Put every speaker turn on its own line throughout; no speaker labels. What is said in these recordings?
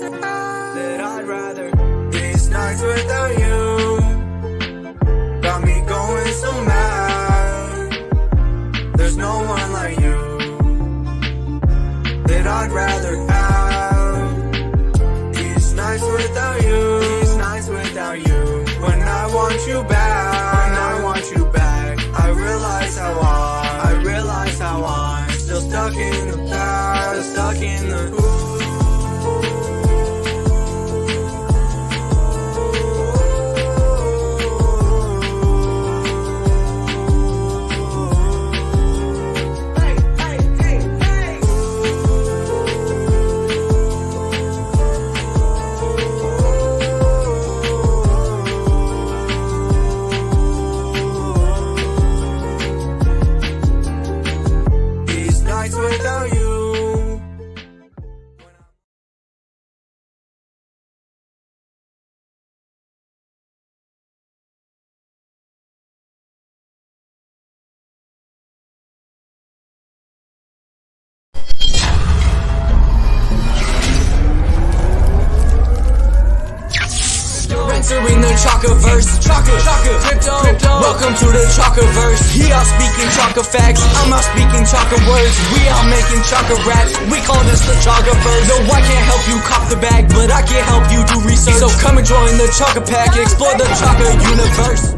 that I'd rather these nights without you got me going so mad. There's no one like you that I'd rather have. These nights without you, these nights without you. When I want you back, when I want you back, I realize how I'm still stuck in the past, still stuck in the without you. Entering the Chakaverse, Chaka Crypto. Welcome to the Chakaverse. He all speaking Chaka facts, I'm all speaking Chaka words. We all making Chaka raps, we call this the Chakaverse. No, I can't help you cop the bag, but I can help you do research. So come and join the Chaka pack, explore the Chaka universe.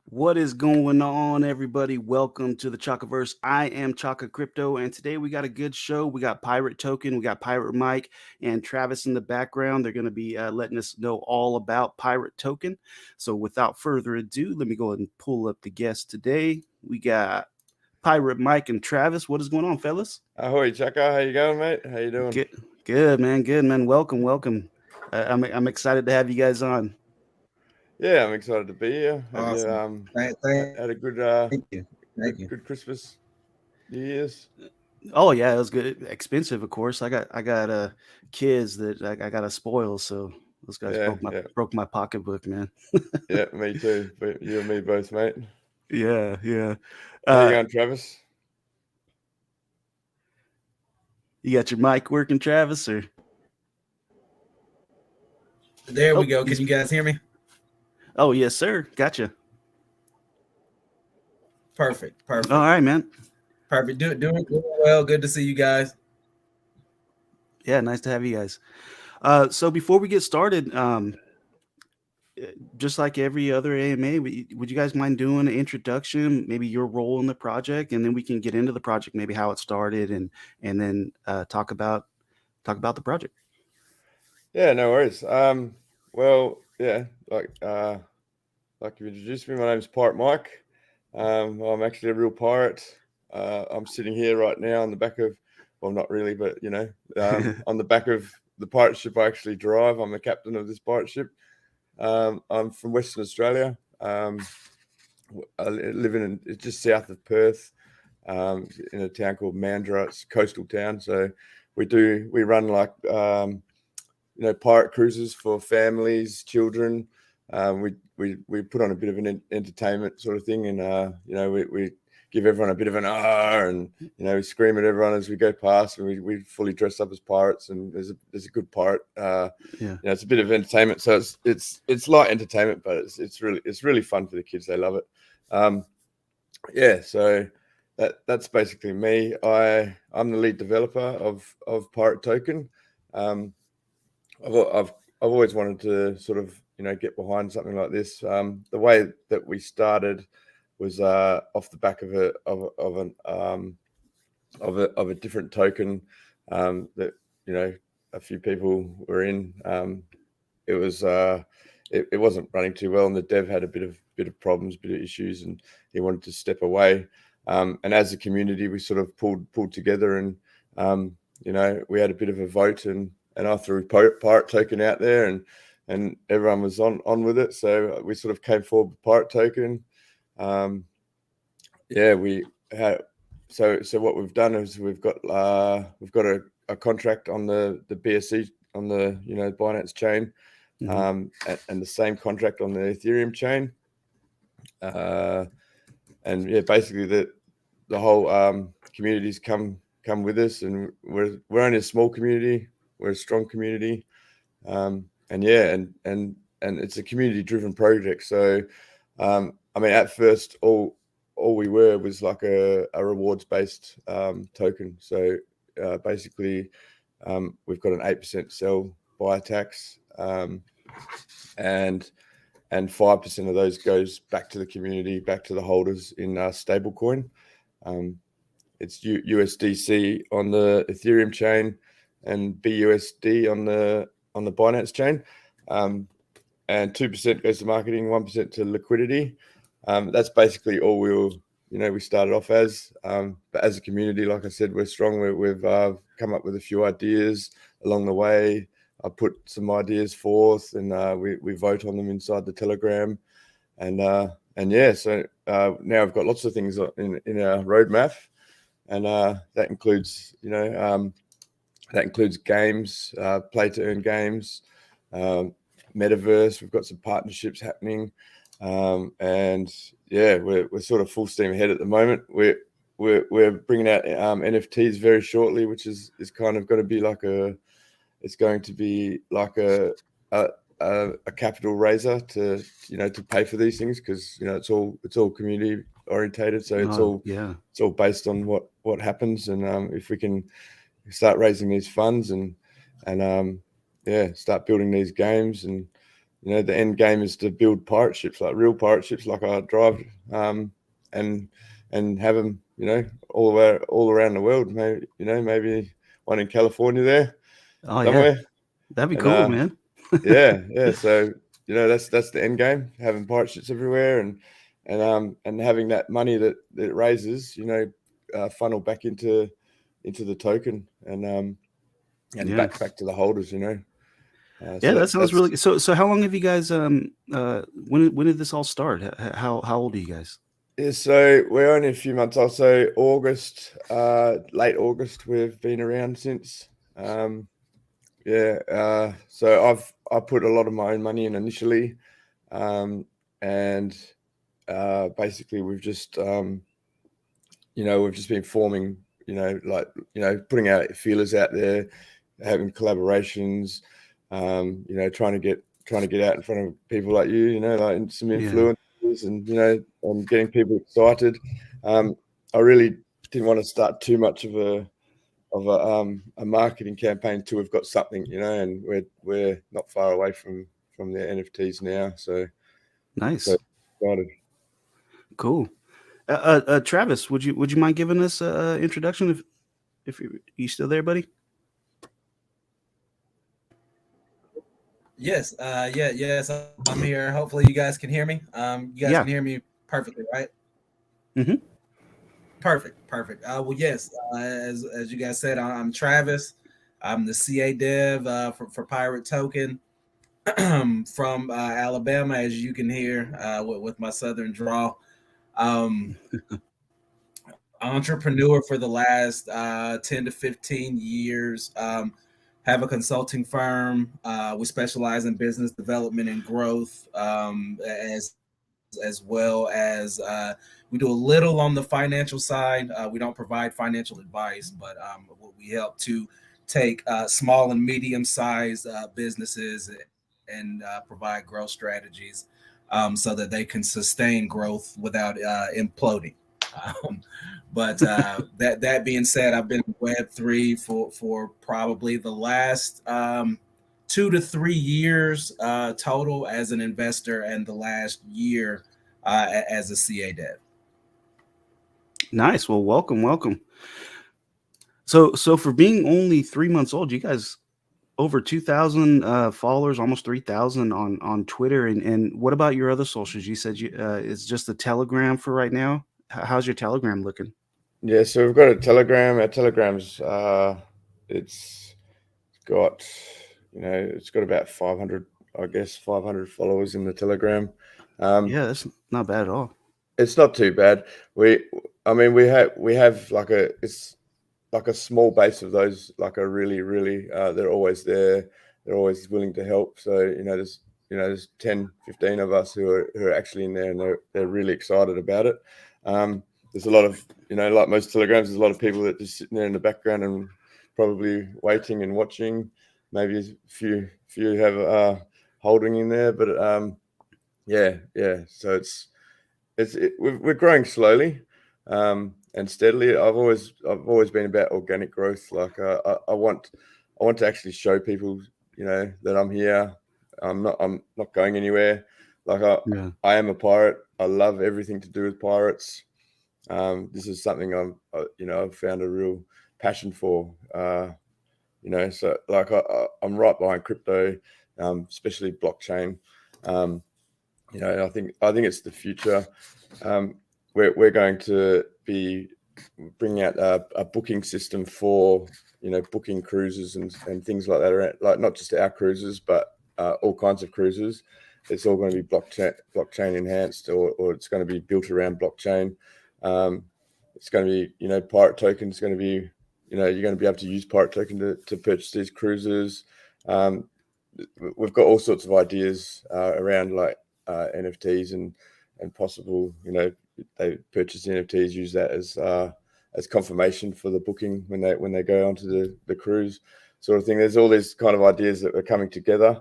What is going on, everybody? Welcome to the Chakaverse. I am Chaka Crypto, and today we got a good show. We got Pirate Token, we got Pirate Mike, and Travis in the background. They're going to be letting us know all about Pirate Token. So without further ado, let me go ahead and pull up the guests today. We got Pirate Mike and Travis. What is going on, fellas?
Ahoy, Chaka. How you going, mate? How you doing?
Good, man. Welcome. I'm excited to have you guys on.
Yeah, I'm excited to be here.
Awesome.
Had a good
thank you.
Good Christmas, New Year's.
Oh yeah, it was good. Expensive, of course. I got kids that I got to spoil, so those guys broke my pocketbook, man.
Yeah, me too. But you and me both, mate.
Yeah.
How you going, Travis?
You got your mic working, Travis, or?
There we go. Can you guys hear me?
Oh, yes, sir. Gotcha.
Perfect.
All right, man.
Perfect. Doing well. Good to see you guys.
Yeah, nice to have you guys. So before we get started, just like every other AMA, would you guys mind doing an introduction, maybe your role in the project, and then we can get into the project, maybe how it started, and then talk about the project.
Yeah, no worries. Well, yeah, like you introduced me, my name's Pirate Mike. I'm actually a real pirate. I'm sitting here right now on the back of, well, not really, but you know, on the back of the pirate ship I actually drive. I'm the captain of this pirate ship. I'm from Western Australia. I live in just south of Perth, in a town called Mandurah. It's a coastal town. So we run like pirate cruises for families, children. We put on a bit of an entertainment sort of thing, and we give everyone a bit of an and we scream at everyone as we go past, and we fully dress up as pirates, and there's a good pirate. It's a bit of entertainment, so it's light entertainment, but it's really fun for the kids. They love it. So that's basically me. I'm the lead developer of Pirate Token. I've always wanted to sort of get behind something like this. The way that we started was off the back of a different token that a few people were in. It wasn't running too well, and the dev had a bit of problems, bit of issues, and he wanted to step away. And as a community, we sort of pulled together, and we had a bit of a vote, and I threw Pirate Token out there, and everyone was on with it. So we sort of came forward with Pirate Token. We had so what we've done is we've got a contract on the BSC, on the Binance chain, and the same contract on the Ethereum chain. Basically the whole community's come with us, and we're only a small community. We're a strong community, and it's a community driven project. So I mean, at first, all we were was like a rewards based token. So basically, we've got an 8% sell buy tax, and 5% of those goes back to the community, back to the holders in stablecoin. It's USDC on the Ethereum chain and BUSD on the Binance chain. And 2% goes to marketing, 1% to liquidity. That's basically all we started off as. But as a community, like I said, we're strong. We've come up with a few ideas along the way. I put some ideas forth, and we vote on them inside the Telegram. And yeah, so now I've got lots of things in our roadmap, and that includes games, play to earn games, metaverse. We've got some partnerships happening, and yeah, we're sort of full steam ahead at the moment. We're bringing out NFTs very shortly, which is kind of going to be like a capital raiser to pay for these things, because it's all community orientated, so it's all based on what happens, and if we can start raising these funds and start building these games, and the end game is to build pirate ships, like real pirate ships, like I drive, and have them all around the world. Maybe one in California there.
Oh
somewhere.
yeah, that'd be cool, man.
yeah. So that's the end game: having pirate ships everywhere, and having that money that it raises, funnel back into the token, and back to the holders.
That sounds really good. So how long have you guys? When did this all start? How old are you guys?
Yeah, so we're only a few months old. So August, late August, we've been around since. So I put a lot of my own money in initially, and basically we've just been forming, putting out feelers out there, having collaborations, trying to get out in front of people like you, like some influencers, and getting people excited. I really didn't want to start too much of a marketing campaign until we've got something, and we're not far away from the NFTs now. So
nice.
So excited.
Cool. Travis, would you mind giving us an introduction if you still there, buddy?
Yes. Yes. I'm here. Hopefully you guys can hear me. You guys can hear me perfectly, right?
Mm-hmm.
Perfect. Well, yes. As you guys said, I'm Travis. I'm the CA dev for Pirate Token from Alabama, as you can hear with my southern drawl. Entrepreneur for the last 10 to 15 years. Have a consulting firm. We specialize in business development and growth, as well as we do a little on the financial side. We don't provide financial advice, but we help to take small and medium-sized businesses and provide growth strategies so that they can sustain growth without imploding. But that being said, I've been in Web3 for probably the last 2 to 3 years total as an investor, and the last year as a CA dev.
Nice. Well, welcome. So for being only 3 months old, you guys over 2,000 followers, almost 3,000 on Twitter. And what about your other socials? You said it's just the Telegram for right now. How's your Telegram looking?
Yeah, so we've got a Telegram. Our Telegram's it's got about 500, I guess, 500 followers in the Telegram.
That's not bad at all.
It's not too bad. We have it's like a small base of those, like a really they're always there. They're always willing to help. So there's 10, 15 of us who are actually in there, and they're really excited about it. There's a lot of like most telegrams, there's a lot of people that just sitting there in the background and probably waiting and watching. Maybe a few have holding in there, but so we're growing slowly and steadily. I've always been about organic growth. Like I want to actually show people, that I'm here. I'm not going anywhere. Like I am a pirate. I love everything to do with pirates. This is something I've found a real passion for. So like I'm right behind crypto, especially blockchain. I think it's the future. We're going to be bringing out a booking system for booking cruises and things like that around, like not just our cruises, but all kinds of cruises. It's all going to be blockchain enhanced, or it's going to be built around blockchain. It's going to be pirate token is going to be you're going to be able to use pirate token to purchase these cruises. We've got all sorts of ideas around like NFTs and possible they purchase NFTs, use that as confirmation for the booking when they go onto the cruise sort of thing. There's all these kind of ideas that are coming together.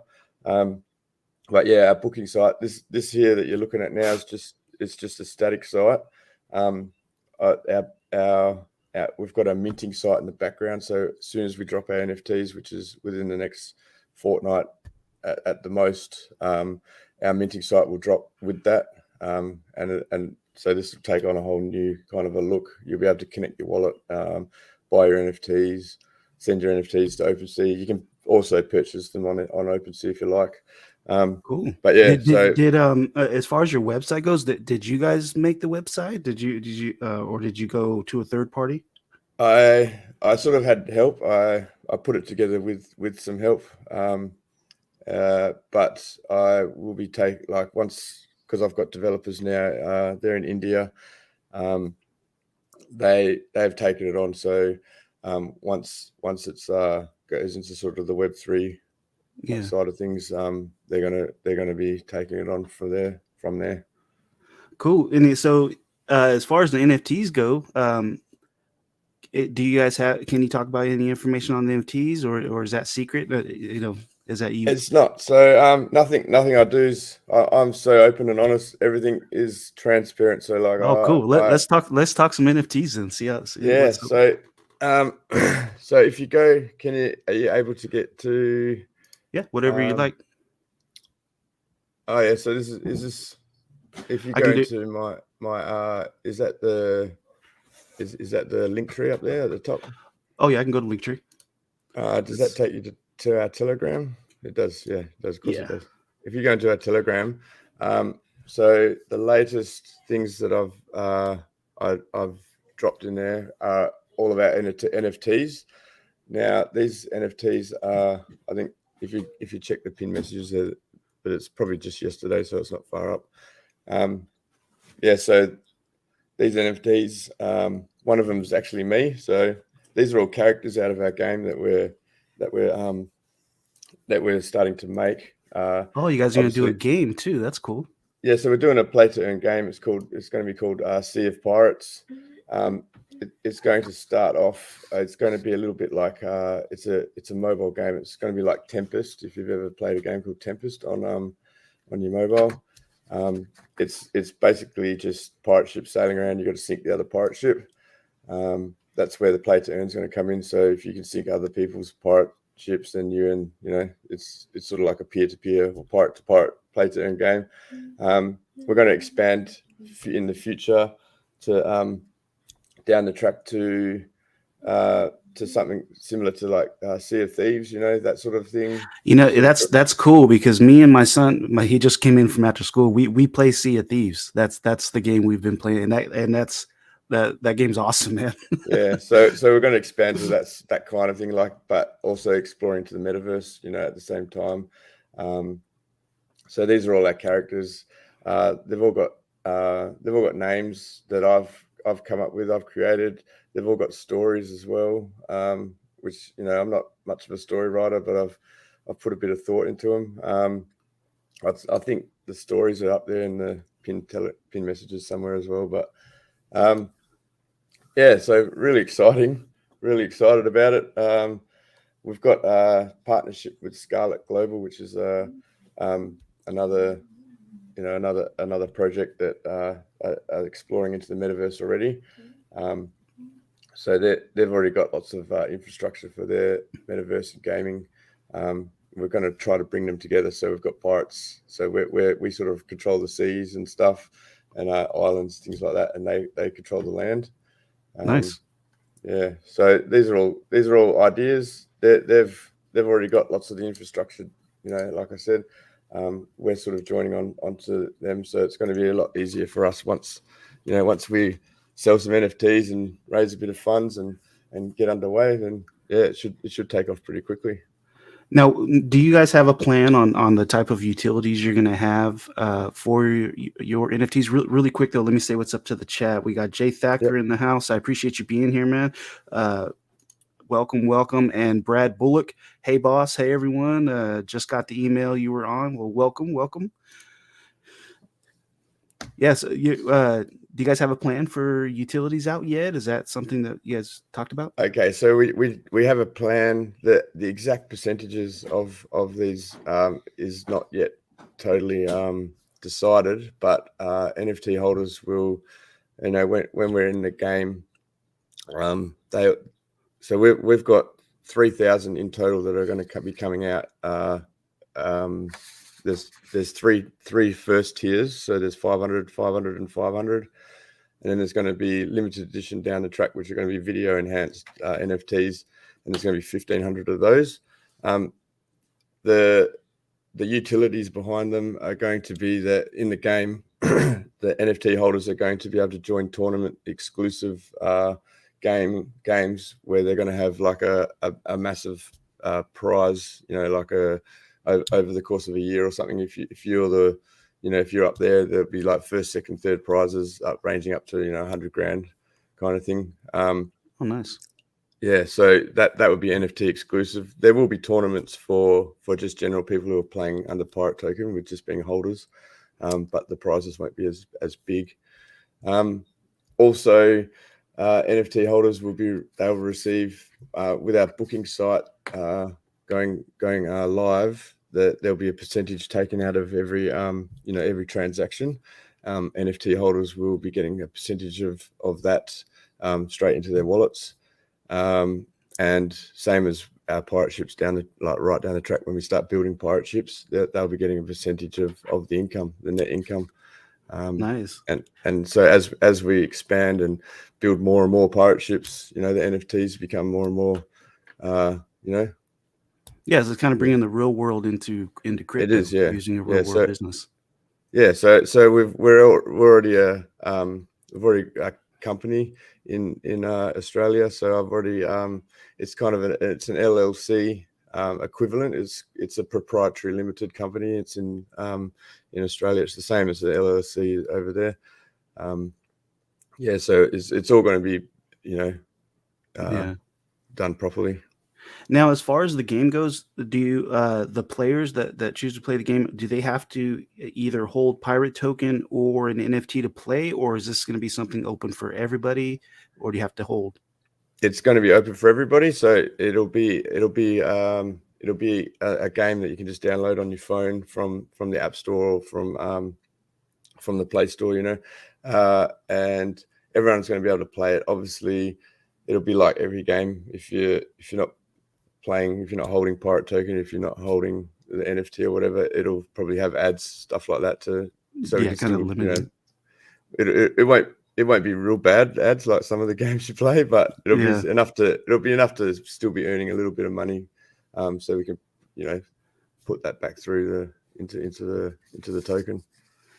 But yeah, our booking site, this here that you're looking at now it's just a static site. We've got a minting site in the background. So as soon as we drop our NFTs, which is within the next fortnight at the most, our minting site will drop with that. And so this will take on a whole new kind of a look. You'll be able to connect your wallet, buy your NFTs, send your NFTs to OpenSea. You can also purchase them on OpenSea if you like.
Cool.
But yeah,
did as far as your website goes, did you guys make the website? Did you or did you go to a third party?
I sort of had help. I put it together with some help. But I will be once, because I've got developers now. They're in India. They've taken it on. So once it's goes into sort of the Web3 side of things, they're gonna be taking it on from there.
Cool. And so as far as the NFTs go, do you guys can you talk about any information on the NFTs, or is that secret? Is that you?
It's not. So nothing I do is I'm so open and honest. Everything is transparent. So like,
cool. Let's talk some NFTs and see how.
Yeah. So so if you go, are you able to get to?
Yeah, whatever you like.
Oh yeah. So is this? If you go into my is that the link tree up there at the top?
Oh yeah, I can go to link tree.
Does that take you to our Telegram? It does. Yeah, it does. Of course it does. If you go into our Telegram, so the latest things that I've dropped in there are all of our NFTs. Now these NFTs are, I think if you check the pin messages, but it's probably just yesterday, so it's not far up. So these NFTs, one of them is actually me. So these are all characters out of our game that we're starting to make.
You guys are going to do a game too. That's cool.
Yeah, so we're doing a play to earn game. It's going to be called Sea of Pirates. It's going to start off. It's going to be a little bit like it's a mobile game. It's going to be like Tempest. If you've ever played a game called Tempest on your mobile, it's basically just pirate ships sailing around. You got to sink the other pirate ship. That's where the play to earn is going to come in. So if you can sink other people's pirate ships, then it's sort of like a peer-to-peer or pirate-to-pirate play to earn game. We're going to expand in the future to down the track to something similar to like Sea of Thieves, that sort of thing.
That's cool, because me and my son, he just came in from after school. We play Sea of Thieves. That's the game we've been playing, that game's awesome, man.
Yeah, so we're going to expand to that kind of thing, but also exploring to the metaverse, at the same time. So these are all our characters. They've all got names that I've come up with, I've created. They've all got stories as well, which I'm not much of a story writer, but I've put a bit of thought into them. I think the stories are up there in the pin messages somewhere as well, but Yeah, so really excited about it. We've got a partnership with Scarlet Global, which is another another project that are exploring into the metaverse already. So they've already got lots of infrastructure for their metaverse and gaming. We're going to try to bring them together. So we've got pirates. So we sort of control the seas and stuff, and islands, things like that, and they control the land.
Nice.
Yeah. So these are all ideas. They've already got lots of the infrastructure. Like I said, we're sort of joining onto them, so it's going to be a lot easier for us once we sell some NFTs and raise a bit of funds and get underway. Then yeah, it should take off pretty quickly.
Now, do you guys have a plan on the type of utilities you're going to have for your NFTs? Really quick, though, let me say what's up to the chat. We got Jay Thacker in the house. I appreciate you being here, man. Welcome. And Brad Bullock. Hey, boss. Hey, everyone. Just got the email you were on. Well, welcome. Yes. Do you guys have a plan for utilities out yet? Is that something that you guys talked about?
Okay, so we have a plan. That the exact percentages of these is not yet totally decided, but NFT holders will, when we're in the game, we've got 3,000 in total that are going to be coming out. There's three first tiers, so there's 500, 500, and 500. And then there's going to be limited edition down the track, which are going to be video enhanced NFTs, and there's going to be 1,500 of those. The utilities behind them are going to be that in the game, the NFT holders are going to be able to join tournament exclusive games where they're going to have like a massive prize, like over the course of a year or something. If you're up there, there'll be like first, second, third prizes ranging up to 100 grand kind of thing.
Oh, nice.
Yeah, so that would be NFT exclusive. There will be tournaments for just general people who are playing under Pirate Token with just being holders, but the prizes won't be as big. Also, NFT holders they'll receive with our booking site going live. There'll be a percentage taken out of every every transaction. NFT holders will be getting a percentage of that straight into their wallets. And same as our pirate ships right down the track, when we start building pirate ships, they'll be getting a percentage of the income, the net income.
Nice.
And so as we expand and build more and more pirate ships, the NFTs become more and more,
Yeah, so it's kind of bringing the real world into crypto.
It is, yeah.
Using a real world business.
Yeah, so we're already a company in Australia. So I've already it's kind of it's an LLC equivalent. It's a proprietary limited company. It's in Australia. It's the same as the LLC over there. Yeah, so it's all going to be done properly.
Now, as far as the game goes, do you the players that choose to play the game, do they have to either hold Pirate Token or an NFT to play, or is this going to be something open for everybody, or do you have to hold?
It's going to be open for everybody, so it'll be a game that you can just download on your phone from the App Store or from the Play Store, and everyone's going to be able to play it. Obviously, it'll be like every game. If you're not playing, if you're not holding Pirate Token, if you're not holding the NFT or whatever, it'll probably have ads, stuff like that so
yeah, kind of limited.
It won't be real bad ads like some of the games you play, but it'll be enough to still be earning a little bit of money, so we can put that back through into the token.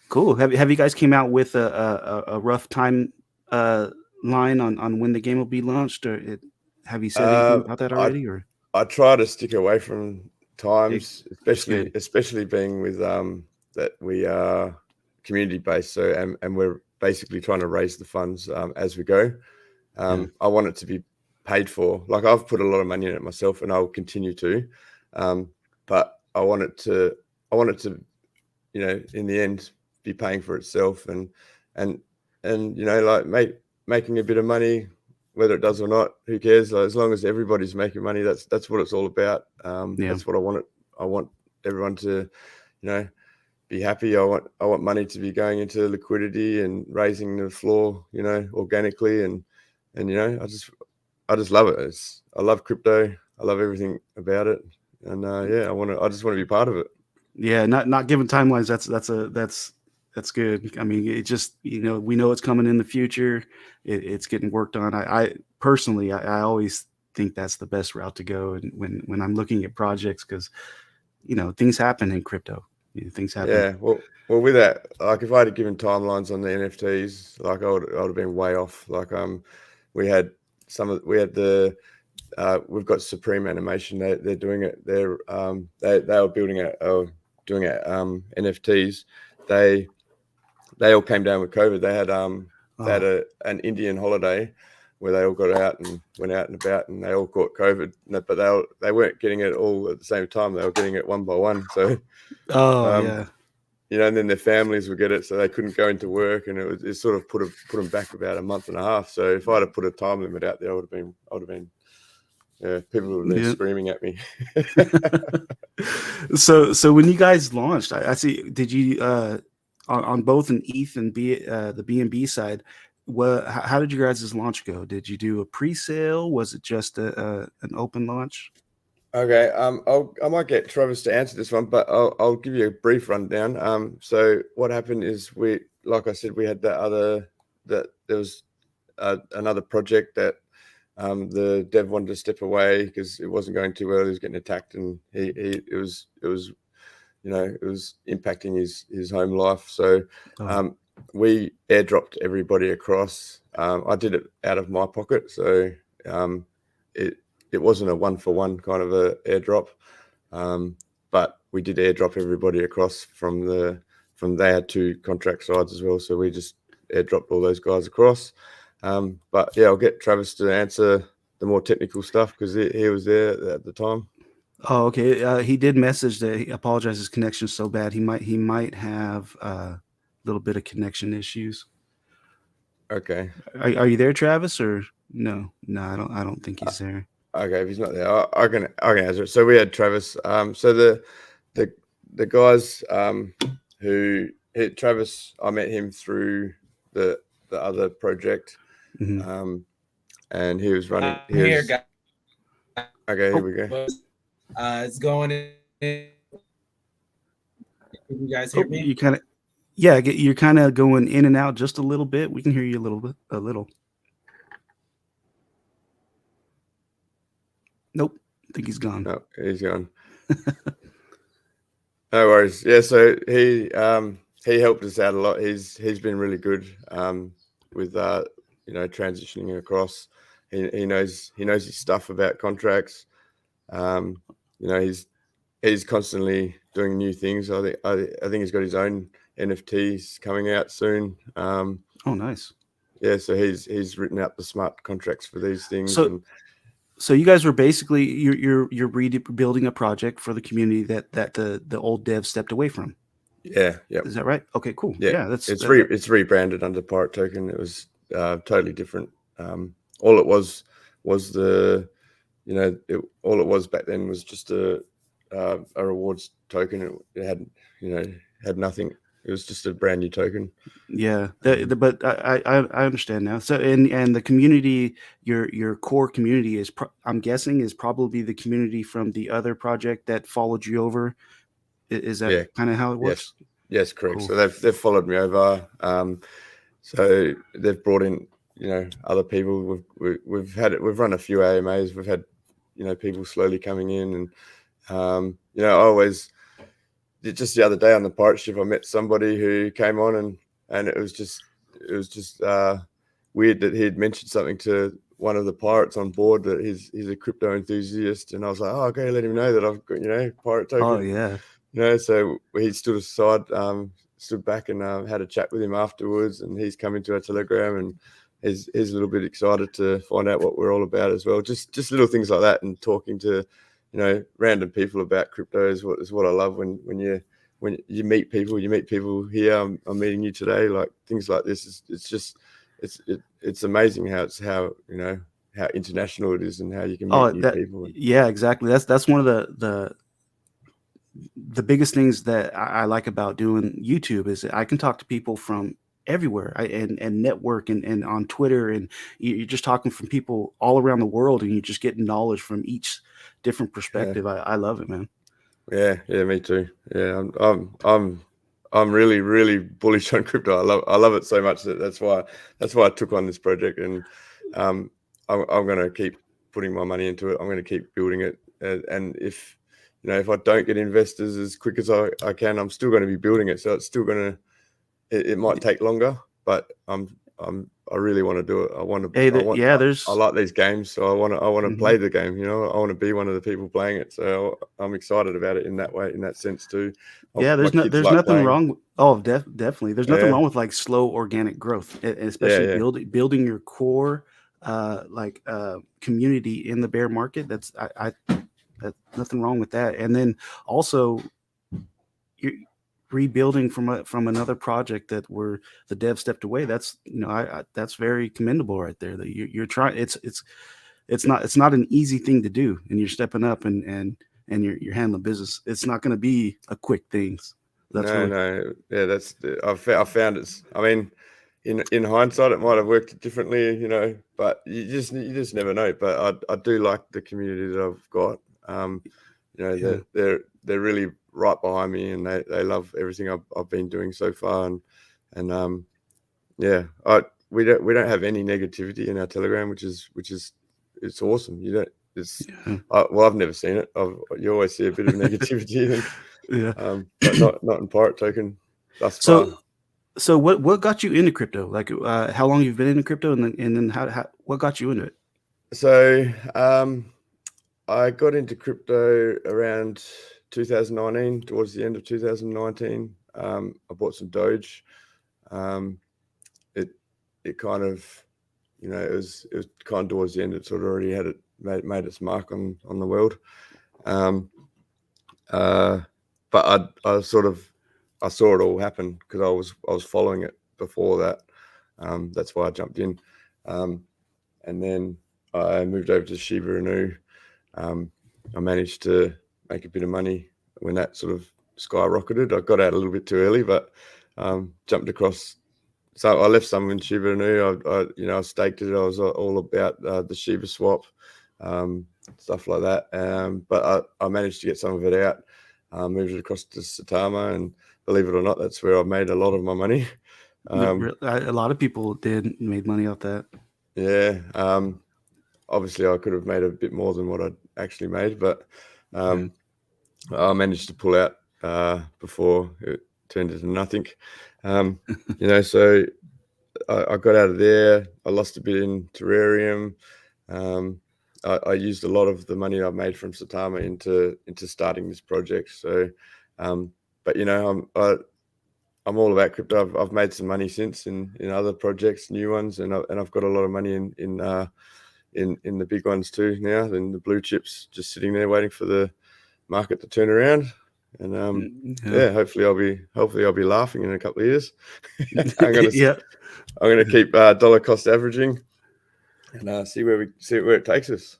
Cool. Have you guys came out with a rough time line on when the game will be launched, or have you said anything about that already? Or
I try to stick away from times, especially being with that we are community based, so and we're basically trying to raise the funds as we go. I want it to be paid for. Like, I've put a lot of money in it myself, and I'll continue to. But I want it to, in the end, be paying for itself, and like making a bit of money whether it does or not, who cares? Like, as long as everybody's making money, that's what it's all about. That's what I want. I want everyone to, be happy. I want money to be going into liquidity and raising the floor, organically, and I just love it. I love crypto. I love everything about it, and I just want to be part of it.
Yeah, not giving timelines. That's good. I mean, it just, we know it's coming in the future. It's getting worked on. I personally, I always think that's the best route to go. And when I'm looking at projects, because things happen in crypto. Things happen.
Yeah, well, with that, like if I had given timelines on the NFTs, like I would have been way off. Like we had we've got Supreme Animation. They're doing it. They were building doing NFTs. They all came down with COVID. They had an Indian holiday where they all got out and went out and about, and they all caught COVID. But they weren't getting it all at the same time. They were getting it one by one. So,
yeah,
and then their families would get it, so they couldn't go into work, and it sort of put them back about a month and a half. So if I'd have put a time limit out there, I would have been. Yeah, people would have been screaming at me.
So when you guys launched, I see. Did you on both an ETH and the BNB side? How did your guys' launch go? Did you do a pre-sale? Was it just an open launch?
Okay, I might get Travis to answer this one, but I'll give you a brief rundown. So what happened is like I said, we had there was another project that the dev wanted to step away because it wasn't going too well. He was getting attacked, and it was impacting his home life. So we airdropped everybody across. I did it out of my pocket, so it wasn't a 1-for-1 kind of a airdrop, but we did airdrop everybody across from they had 2 contract sides as well, so we just airdropped all those guys across. But yeah, I'll get Travis to answer the more technical stuff because he was there at the time.
Oh, okay. He did message that he apologizes. His connection's so bad. He might have a little bit of connection issues.
Okay.
Are you there, Travis, or no? No, I don't think he's there.
Okay, if he's not there, I can answer it. So we had Travis. So the guys who hit Travis, I met him through the other project, and he was running.
Here, guys.
Okay, here we go.
It's going in. Can you guys hear me?
You're kind of going in and out just a little bit. We can hear you a little. Nope, I think he's gone.
No, he's gone. No worries. Yeah, so he helped us out a lot. He's been really good with transitioning across. He knows his stuff about contracts. He's constantly doing new things. I think he's got his own NFTs coming out soon.
Oh, nice.
Yeah, so he's written out the smart contracts for these things.
So you guys were basically you're rebuilding a project for the community that the old dev stepped away from.
Yeah, yeah.
Is that right? Okay, cool.
Yeah, it's rebranded under Pirate Token. It was totally different. All it was all it was back then was just a rewards token. It had nothing. It was just a brand new token.
Yeah, but I understand now. So and the community, your core community I'm guessing is probably the community from the other project that followed you over. Is that kind of how it works?
Yes, correct.
Cool.
So they've followed me over. So they've brought in other people. We've run a few AMAs. We've had people slowly coming in, and I always. Just the other day on the pirate ship, I met somebody who came on, and it was just weird that he had mentioned something to one of the pirates on board that he's a crypto enthusiast, and I was like, oh, okay, let him know that I've got pirate token.
Oh yeah.
So he stood aside, stood back, and had a chat with him afterwards, and he's come into our Telegram, and he's a little bit excited to find out what we're all about as well. Just little things like that, and talking to random people about crypto is what I love when you meet people. You meet people here. I'm meeting you today. Like things like this it's it's amazing how how international it is and how you can meet new people.
Yeah, exactly. That's one of the biggest things that I like about doing YouTube is that I can talk to people from everywhere and network and on Twitter, and you're just talking from people all around the world, and you're just getting knowledge from each different perspective. I love it, man.
Yeah, me too. Yeah, I'm really, really bullish on crypto. I love it so much that's why I took on this project, and I'm going to keep putting my money into it. I'm going to keep building it, and if I don't get investors as quick as I can, I'm still going to be building it. So it's still going to it might take longer, but I really want to do it. I like these games, so I want to play the game. I want to be one of the people playing it. So I'm excited about it in that way, in that sense too.
Yeah, there's nothing wrong. Oh, definitely. There's nothing wrong with like slow organic growth, especially building your core community in the bear market. That's nothing wrong with that. And then also you're rebuilding from another project that where the dev stepped away. That's that's very commendable right there. That you're trying. It's not an easy thing to do, and you're stepping up and you're handling business. It's not going to be a quick thing.
No. Yeah, I found it's. I mean, in hindsight, it might have worked differently, but you just never know. But I do like the community that I've got. They're really right behind me, and they love everything I've been doing so far, and we don't have any negativity in our Telegram, which is it's awesome. I've never seen it. You always see a bit of negativity, but not in Pirate Token thus far.
So what got you into crypto? Like how long you've been into crypto, and then how what got you into it?
So I got into crypto around 2019, towards the end of 2019. I bought some Doge. It kind of, it was kind of towards the end. It sort of already had made its mark on the world. But I saw it all happen because I was following it before that. That's why I jumped in, and then I moved over to Shiba Inu. I managed to make a bit of money when that sort of skyrocketed. I got out a little bit too early, but jumped across. So I left some in Shiba Inu. I staked it. I was all about the Shiba swap, stuff like that. But I managed to get some of it out. Moved it across to Saitama, and believe it or not, that's where I made a lot of my money.
A lot of people made money off that.
Yeah. Obviously, I could have made a bit more than what I'd actually made, but I managed to pull out before it turned into nothing. So I got out of there. I lost a bit in Terrarium. I used a lot of the money I made from Saitama into starting this project. So, but I'm all about crypto. I've made some money since in other projects, new ones, and I've got a lot of money in the big ones too now. And the blue chips just sitting there waiting for the market to turn around. And hopefully I'll be laughing in a couple of years. I'm gonna keep dollar cost averaging and see where it takes us.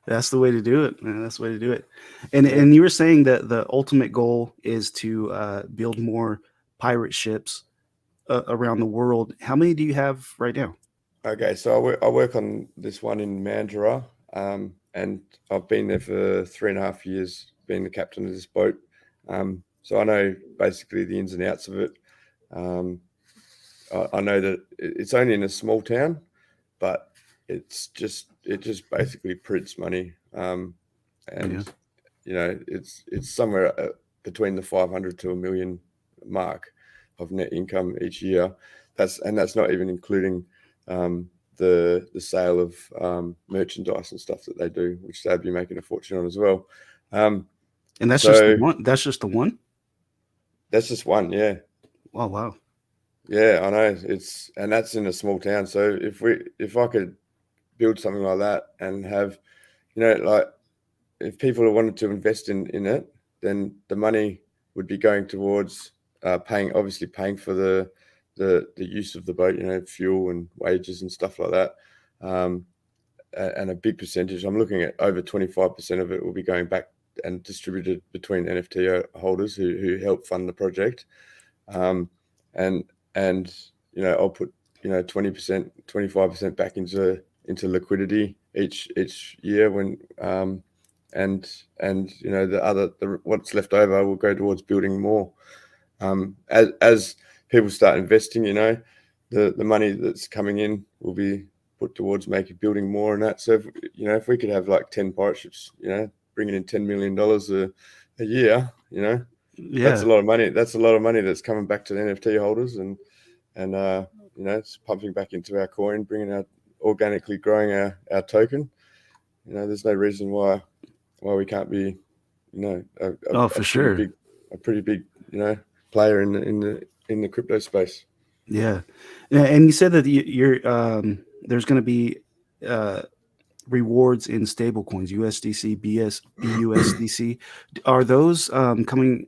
That's the way to do it, man. That's the way to do it. And you were saying that the ultimate goal is to build more pirate ships around the world. How many do you have right now?
Okay, so I work on this one in Mandurah, and I've been there for 3.5 years, being the captain of this boat. So I know basically the ins and outs of it. I know that it's only in a small town, but it just basically prints money, it's somewhere between the 500 to $1 million mark of net income each year. That's not even including the sale of merchandise and stuff that they do, which they'd be making a fortune on as well.
And that's just the one. That's just the one.
That's just one, yeah.
Oh wow.
Yeah, I know. And that's in a small town. So if I could build something like that and have, if people wanted to invest in it, then the money would be going towards paying for the the use of the boat, fuel and wages and stuff like that. And a big percentage, I'm looking at over 25% of it will be going back and distributed between NFT holders who help fund the project. And I'll put 20%, 25% back into liquidity each year when and what's left over will go towards building more. As people start investing, the money that's coming in will be put towards building more and that. So if we could have like 10 pirate ships, bringing in $10 million a year, that's a lot of money. That's a lot of money that's coming back to the NFT holders, and it's pumping back into our coin, organically growing our token. There's no reason why we can't be,
for sure,
a pretty big, player in the crypto space.
Yeah, and you said that you're there's going to be rewards in stable coins, USDC, BUSDC. Are those coming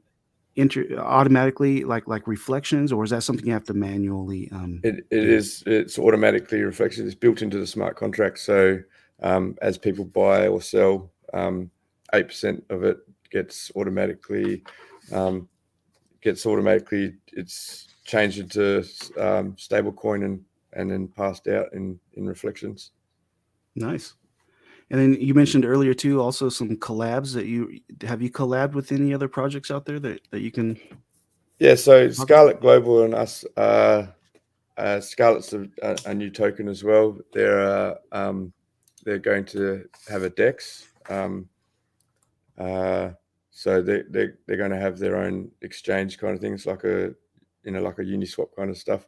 automatically like reflections, or is that something you have to manually?
It's automatically reflections. It's built into the smart contract. So as people buy or sell, 8% of it gets automatically. It's changed into stable coin and then passed out in reflections.
Nice. And then you mentioned earlier too, also some collabs that you collabed with any other projects out there that you can?
Yeah, so Scarlet Global and us, Scarlet's a new token as well. They're going to have a DEX. So they're going to have their own exchange kind of things, like a Uniswap kind of stuff.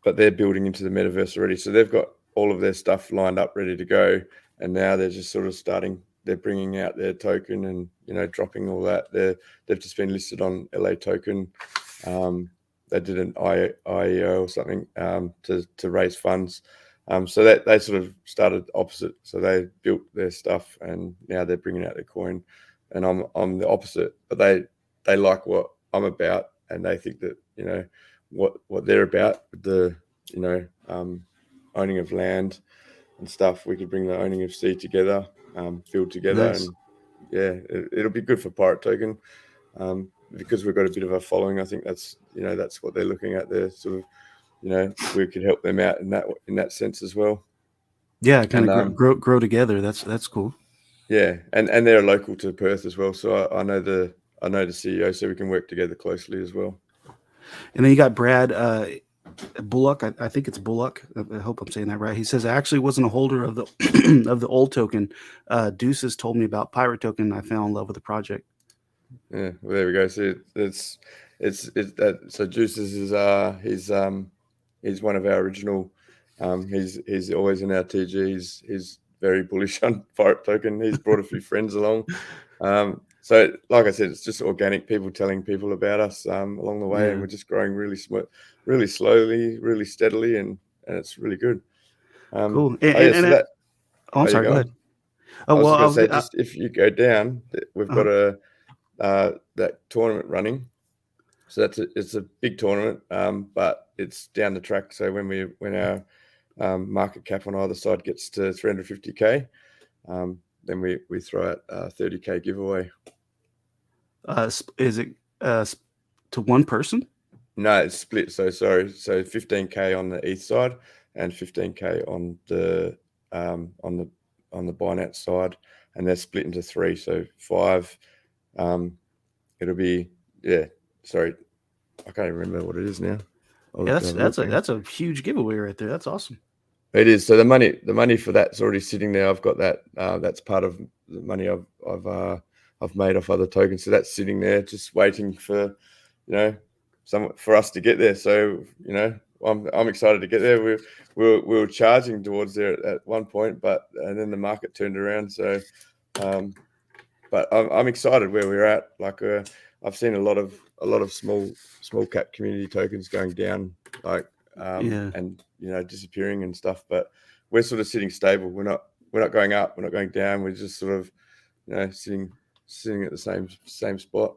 But they're building into the metaverse already. So they've got all of their stuff lined up, ready to go. And now they're just sort of starting. They're bringing out their token and dropping all that. They've just been listed on LA Token. They did an IEO or something to raise funds. So that they sort of started opposite. So they built their stuff and now they're bringing out their coin. And I'm the opposite. But they like what I'm about, and they think that what they're about with the owning of land and stuff. We could bring the owning of sea together, build together.
Nice.
And yeah, it'll be good for Pirate Token because we've got a bit of a following. I think that's what they're looking at. They're sort of we could help them out in that sense as well.
Yeah, kind of grow together. That's cool.
Yeah, and they're local to Perth as well, so I know the CEO, so we can work together closely as well.
And then you got Brad Bullock. I think it's Bullock. I hope I'm saying that right. He says, I actually wasn't a holder of the of the old token. Deuces told me about Pirate Token. I fell in love with the project.
Yeah, well, there we go. So it's that. So Deuces is he's one of our original. He's always in our TG. He's very bullish on Pirate Token. He's brought a few friends along. So, like I said, it's just organic people telling people about us along the way, and we're just growing really slowly, really steadily, and it's really good.
Cool.
I'm
sorry. Go ahead.
I was going to say, if you go down, we've got that tournament running. So it's a big tournament, but it's down the track. So when our market cap on either side gets to 350K, then we throw out a 30K giveaway.
Is it to one person?
No, it's split. So 15K on the ETH side and 15K on the Binance side, and they're split into 3. So 5. It'll be Sorry, I can't even remember what it is now.
That's a huge giveaway right there. That's awesome.
It is. So the money for that's already sitting there. I've got that. That's part of the money I've made off other tokens. So that's sitting there, just waiting for for us to get there. So I'm excited to get there. We were charging towards there at one point, and then the market turned around. So, but I'm excited where we're at. Like I've seen a lot of small cap community tokens going down, and disappearing and stuff. But we're sort of sitting stable. We're not going up. We're not going down. We're just sort of sitting at the same spot.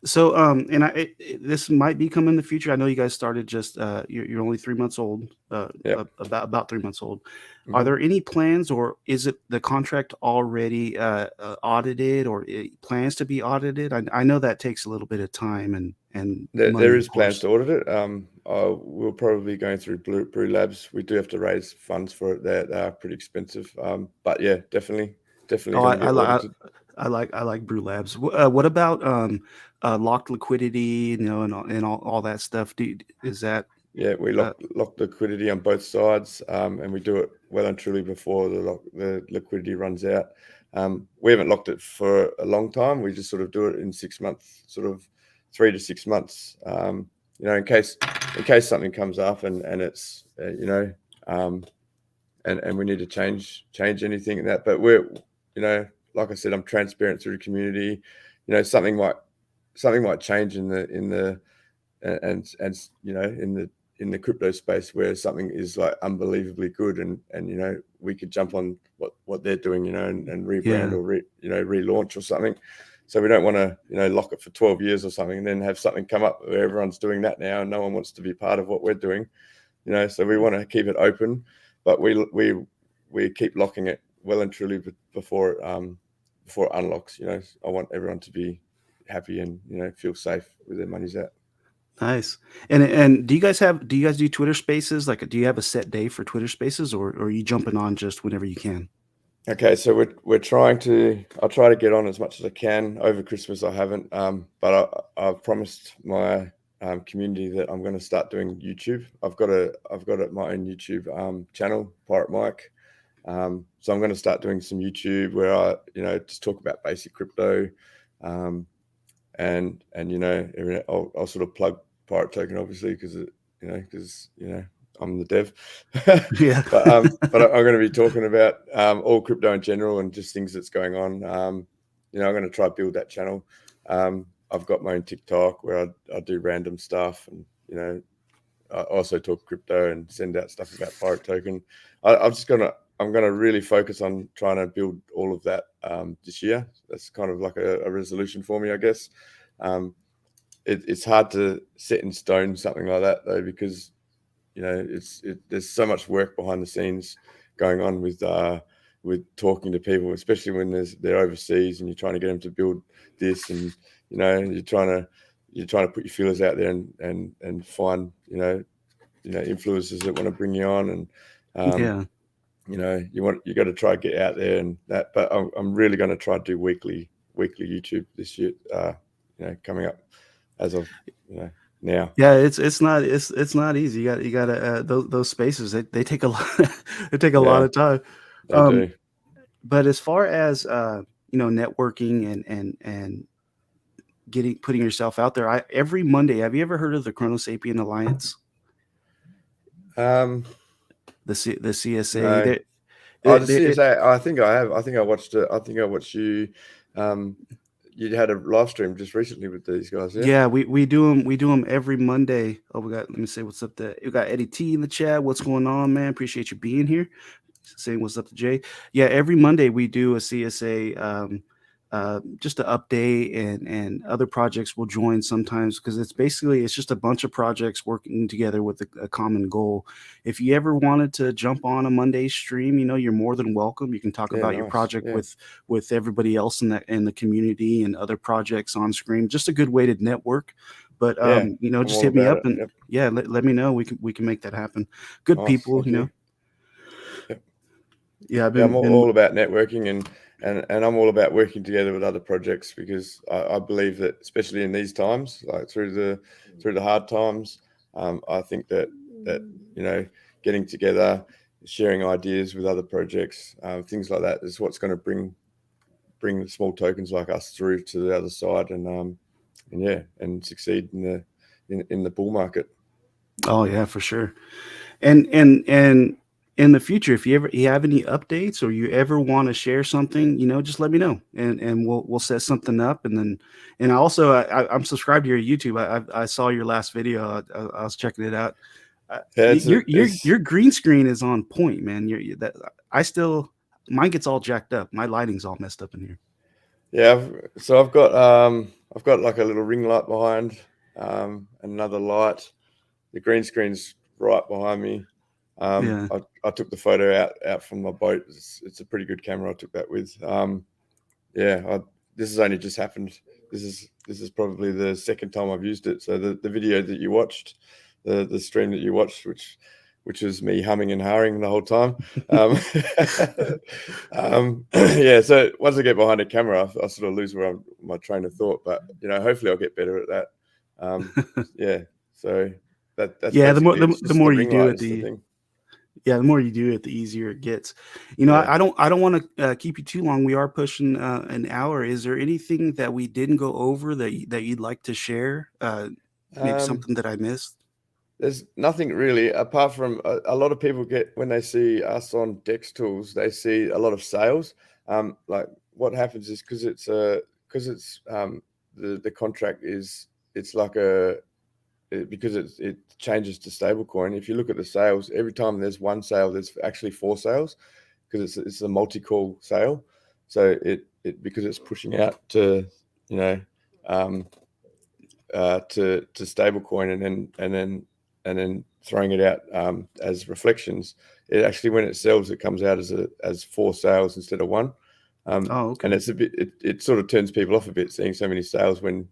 So, and this might be coming in the future. I know you guys started just you're only 3 months old,
Yeah.
about 3 months old. Are
Hmm.
there any plans, or is it the contract already audited, or it plans to be audited? I know that takes a little bit of time and
There
money, of
is plans
course.
to audit it. We'll probably be going through Brew Labs. We do have to raise funds for it. They are pretty expensive. But yeah, definitely
Oh,
going to get audited.
I like Brew Labs. What about locked liquidity? You know, and all that stuff. Is that
Yeah, we
uh,
lock liquidity on both sides, and we do it well and truly before the liquidity runs out. We haven't locked it for a long time. We just sort of do it in 6 months, sort of 3 to 6 months. In case something comes up and it's um, and we need to change anything in that. But like I said, I'm transparent through the community. Something might change in the crypto space where something is like unbelievably good, and we could jump on what they're doing, and rebrand
yeah.
or relaunch or something. So we don't want to lock it for 12 years or something and then have something come up where everyone's doing that now and no one wants to be part of what we're doing. So we want to keep it open, but we keep locking it well and truly before it unlocks. I want everyone to be happy and feel safe with their money's at.
Nice. And do you guys do Twitter Spaces? Like, do you have a set day for Twitter Spaces, or are you jumping on just whenever you can?
Okay, so we're trying to. I'll try to get on as much as I can over Christmas. I haven't, but I've promised my community that I'm going to start doing YouTube. I've got my own YouTube channel, Pirate Mike. So I'm going to start doing some YouTube where I just talk about basic crypto, and I'll sort of plug Pirate Token obviously because I'm the dev.
Yeah.
But I'm going to be talking about all crypto in general and just things that's going on. I'm going to try to build that channel. I've got my own TikTok where I do random stuff, and I also talk crypto and send out stuff about Pirate Token. I'm gonna really focus on trying to build all of that this year. That's kind of like a resolution for me, I guess. It's hard to set in stone something like that though, because there's so much work behind the scenes going on with talking to people, especially when they're overseas and you're trying to get them to build this, and you're trying to put your feelers out there and find influencers that want to bring you on, and
Yeah.
you got to try to get out there and that. But I'm really going to try to do weekly YouTube this year, coming up as of now.
Yeah, it's not easy. You got to those spaces, they take a lot they take a lot
Yeah,
of time.
they
Um,
do.
but as far as networking and putting yourself out there, every Monday, have you ever heard of the Chrono Sapien Alliance?
Um,
The CSA.
no. Oh, the CSA. I think I have. I think I watched it. I think I watched you. Um, you had a live stream just recently with these guys, yeah?
Yeah, we do them every Monday. Oh, let me say what's up there. We got Eddie T in the chat. What's going on, man? Appreciate you being here. Saying what's up to Jay. Yeah, every Monday we do a CSA, just to update, and other projects will join sometimes, because it's just a bunch of projects working together with a common goal. If you ever wanted to jump on a Monday stream, you're more than welcome. You can talk
Yeah,
about your
nice.
project
Yeah,
with everybody else in the community and other projects on screen. Just a good way to network. But
yeah. I'm
just
all
hit me
about
up,
it.
and
Yep.
yeah, let me know. We can make that happen. Good
Nice.
people,
Thank you. Yep.
Yeah, I've
Yeah, I'm
been
all about networking, and I'm all about working together with other projects, because I believe that, especially in these times, like through the hard times, I think that getting together, sharing ideas with other projects, things like that is what's going to bring the small tokens like us through to the other side, and succeed in the bull market.
Oh yeah, for sure. And in the future, if you have any updates, or you ever want to share something, just let me know, and we'll set something up. And I'm subscribed to your YouTube. I saw your last video. I was checking it out.
Yeah,
Your green screen is on point, man. That I still, mine gets all jacked up. My lighting's all messed up in here.
Yeah, I've got like a little ring light behind, another light. The green screen's right behind me.
Yeah.
I took the photo out from my boat. It's a pretty good camera I took that with. This has only just happened. This is probably the second time I've used it. So the video that you watched, the stream that you watched, which was me humming and hawing the whole time. Yeah. So once I get behind a camera, I sort of lose my train of thought. But hopefully I'll get better at that. Yeah. So that's
Yeah. The more you
ring
do
light
it,
is the thing.
the more you do it, the easier it gets.
Yeah.
I don't want to keep you too long. We are pushing an hour. Is there anything that we didn't go over that you'd like to share? Maybe something that I missed?
There's nothing really, apart from a lot of people when they see us on Dex Tools, they see a lot of sales. Like what happens is because the contract it's like because it changes to stablecoin. If you look at the sales, every time there's one sale, there's actually 4 sales because it's a multi-call sale. So because it's pushing out to stablecoin and then throwing it out as reflections. It actually, when it sells, it comes out as 4 sales instead of 1.
Okay.
And it's a bit. It sort of turns people off a bit seeing so many sales when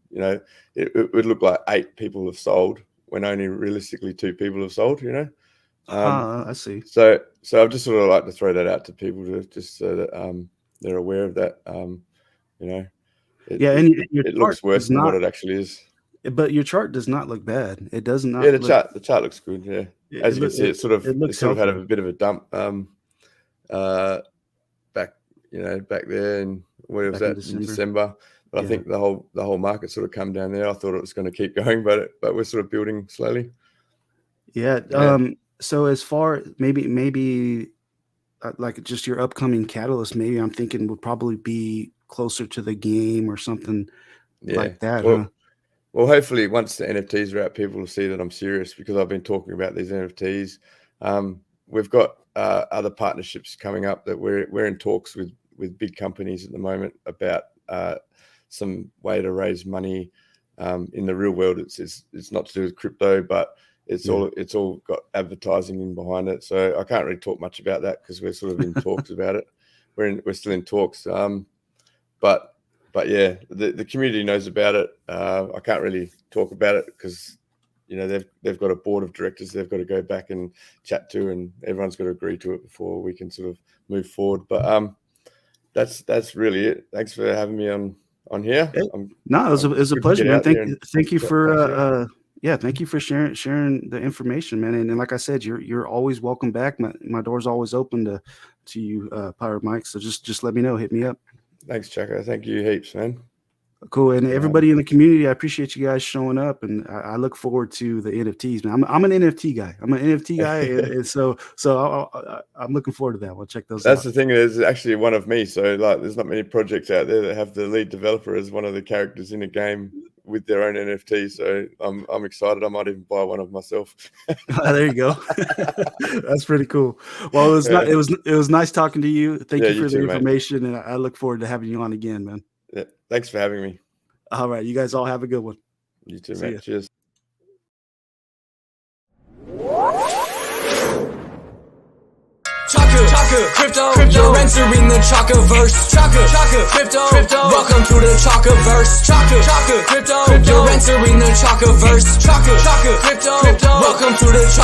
it would look like 8 people have sold when only realistically 2 people have sold.
I see.
So I've just sort of like to throw that out to people to just so that they're aware of that. It looks worse than what it actually is.
But your chart does not look bad. It does not.
Yeah, the chart looks good. Yeah, as you can see, it sort of had a bit of a dump back there, and where was that in December? But I think the whole market sort of come down there. I thought it was going to keep going, but we're sort of building slowly.
Yeah. So as far maybe like just your upcoming catalyst, maybe I'm thinking would probably be closer to the game or something like that.
Well, hopefully once the NFTs are out, people will see that I'm serious because I've been talking about these NFTs. We've got other partnerships coming up that we're in talks with big companies at the moment about some way to raise money in the real world. It's not to do with crypto, but it's all got advertising in behind it. So I can't really talk much about that because we're sort of in talks about it. We're still in talks, but yeah, the community knows about it. I can't really talk about it because they've got a board of directors they've got to go back and chat to, and everyone's got to agree to it before we can sort of move forward. But that's really it. Thanks for having me on here.
It was a pleasure, man. Thank you for thank you for sharing the information, man. And like I said, you're always welcome back. My door's always open to you, Pirate Mike. So just let me know. Hit me up.
Thanks, Chaka. Thank you heaps, man.
Cool. And everybody in the community, I appreciate you guys showing up, and I look forward to the NFTs, man. I'm an NFT guy. And so I'm looking forward to that. We'll check those out.
That's the thing. There's actually one of me. So like, there's not many projects out there that have the lead developer as one of the characters in a game with their own NFT. So I'm excited. I might even buy one of myself.
There you go. That's pretty cool. Well, it was nice talking to you. Thank you for the information, mate. And I look forward to having you on again, man.
Yeah, thanks for having me.
All right, you guys all have a good one.
You too, mate. Cheers.
Chaka Crypto, you're entering the Chaka verse. Chaka Crypto, welcome to the Chaka verse. Chaka Crypto, you're entering the Chaka verse. Chaka Crypto, welcome to the Chaka.